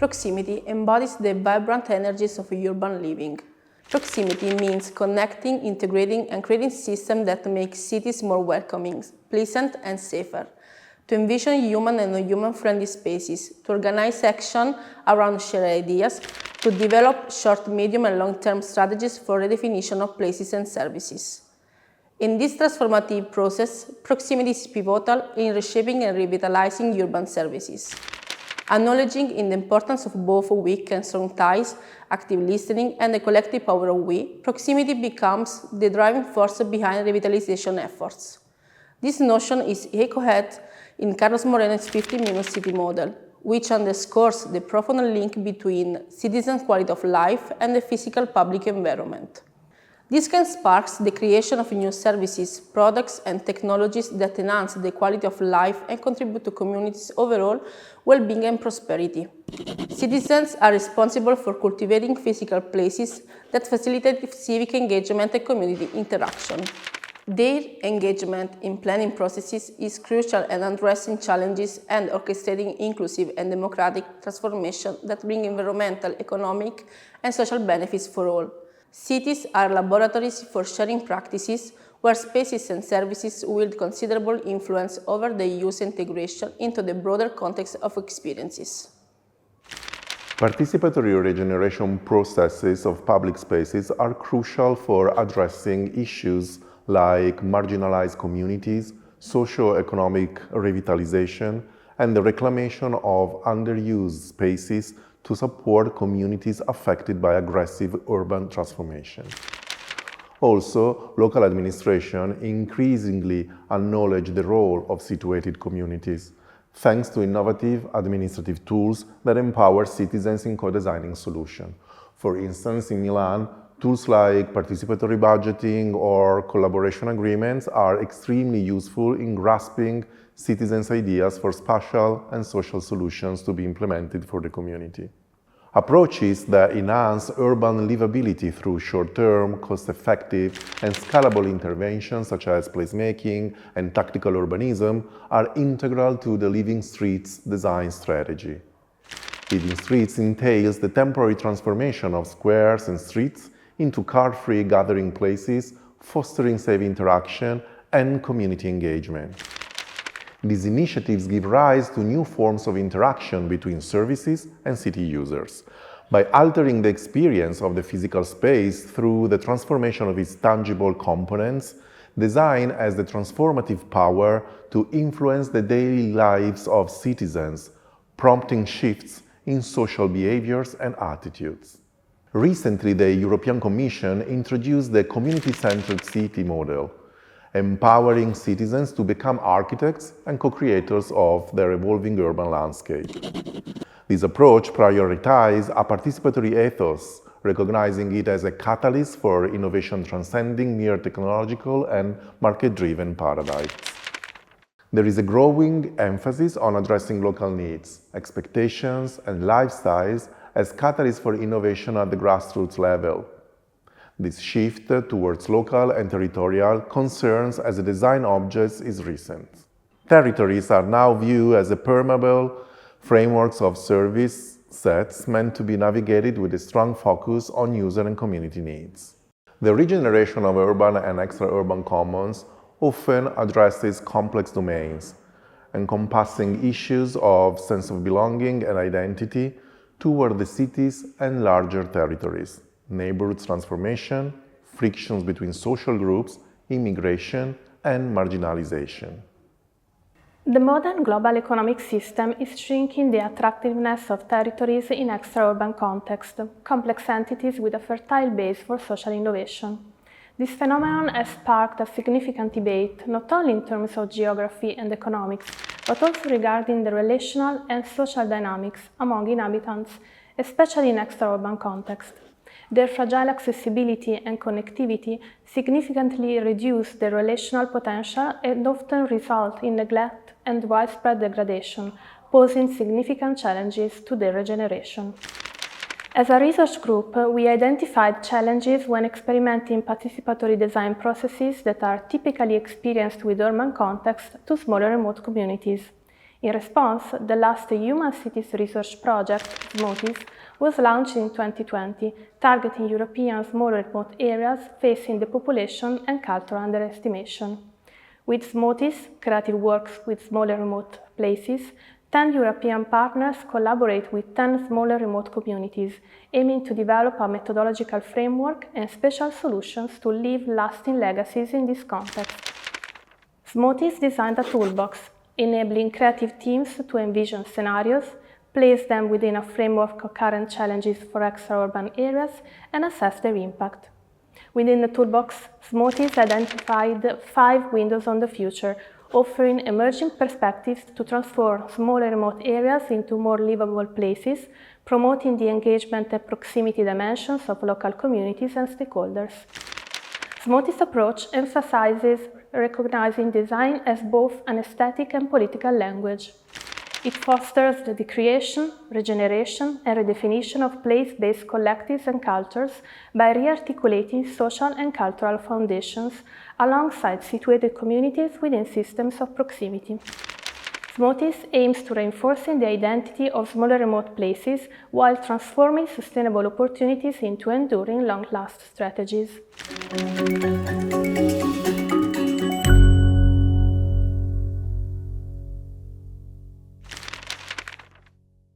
Proximity embodies the vibrant energies of urban living. Proximity means connecting, integrating, and creating systems that make cities more welcoming, pleasant, and safer. To envision human and non-human-friendly spaces, to organize action around shared ideas, to develop short, medium, and long-term strategies for redefinition of places and services. In this transformative process, proximity is pivotal in reshaping and revitalizing urban services. Acknowledging the importance of both weak and strong ties, active listening, and the collective power of we, proximity becomes the driving force behind revitalization efforts. This notion is echoed in Carlos Moreno's 50-minute city model, which underscores the profound link between citizens' quality of life and the physical public environment. This can spark the creation of new services, products, and technologies that enhance the quality of life and contribute to communities' overall well-being and prosperity. Citizens are responsible for cultivating physical places that facilitate civic engagement and community interaction. Their engagement in planning processes is crucial in addressing challenges and orchestrating inclusive and democratic transformation that bring environmental, economic, and social benefits for all. Cities are laboratories for sharing practices where spaces and services wield considerable influence over the use integration into the broader context of experiences. Participatory regeneration processes of public spaces are crucial for addressing issues like marginalized communities, socio-economic revitalization, and the reclamation of underused spaces to support communities affected by aggressive urban transformation. Also, local administration increasingly acknowledge the role of situated communities, thanks to innovative administrative tools that empower citizens in co-designing solutions. For instance, in Milan, tools like participatory budgeting or collaboration agreements are extremely useful in grasping citizens' ideas for spatial and social solutions to be implemented for the community. Approaches that enhance urban livability through short-term, cost-effective, and scalable interventions such as placemaking and tactical urbanism are integral to the Living Streets design strategy. Living Streets entails the temporary transformation of squares and streets into car-free gathering places, fostering safe interaction and community engagement. These initiatives give rise to new forms of interaction between services and city users. By altering the experience of the physical space through the transformation of its tangible components, design has the transformative power to influence the daily lives of citizens, prompting shifts in social behaviors and attitudes. Recently, the European Commission introduced the community-centered city model, empowering citizens to become architects and co-creators of their evolving urban landscape. This approach prioritizes a participatory ethos, recognizing it as a catalyst for innovation transcending mere technological and market-driven paradigms. There is a growing emphasis on addressing local needs, expectations, and lifestyles as catalysts for innovation at the grassroots level. This shift towards local and territorial concerns as a design objects is recent. Territories are now viewed as permeable frameworks of service sets meant to be navigated with a strong focus on user and community needs. The regeneration of urban and extra-urban commons often addresses complex domains, encompassing issues of sense of belonging and identity toward the cities and larger territories, neighborhood transformation, frictions between social groups, immigration, and marginalization. The modern global economic system is shrinking the attractiveness of territories in extra-urban context, complex entities with a fertile base for social innovation. This phenomenon has sparked a significant debate, not only in terms of geography and economics, but also regarding the relational and social dynamics among inhabitants, especially in extra-urban context. Their fragile accessibility and connectivity significantly reduce their relational potential and often result in neglect and widespread degradation, posing significant challenges to their regeneration. As a research group, we identified challenges when experimenting participatory design processes that are typically experienced with urban context to smaller remote communities. In response, the last Human Cities Research Project, SMOTIS, was launched in 2020, targeting European small remote areas facing depopulation and cultural underestimation. With SMOTIS, Creative works with smaller remote places, 10 European partners collaborate with 10 smaller remote communities, aiming to develop a methodological framework and special solutions to leave lasting legacies in this context. SMOTIS designed a toolbox, enabling creative teams to envision scenarios, place them within a framework of current challenges for extra-urban areas, and assess their impact. Within the toolbox, SMOTIS identified 5 windows on the future, offering emerging perspectives to transform smaller remote areas into more livable places, promoting the engagement and proximity dimensions of local communities and stakeholders. SMOTIS' approach emphasizes recognizing design as both an aesthetic and political language. It fosters the creation, regeneration, and redefinition of place-based collectives and cultures by re-articulating social and cultural foundations alongside situated communities within systems of proximity. SMOTIS aims to reinforcing the identity of smaller remote places while transforming sustainable opportunities into enduring long-lasting strategies.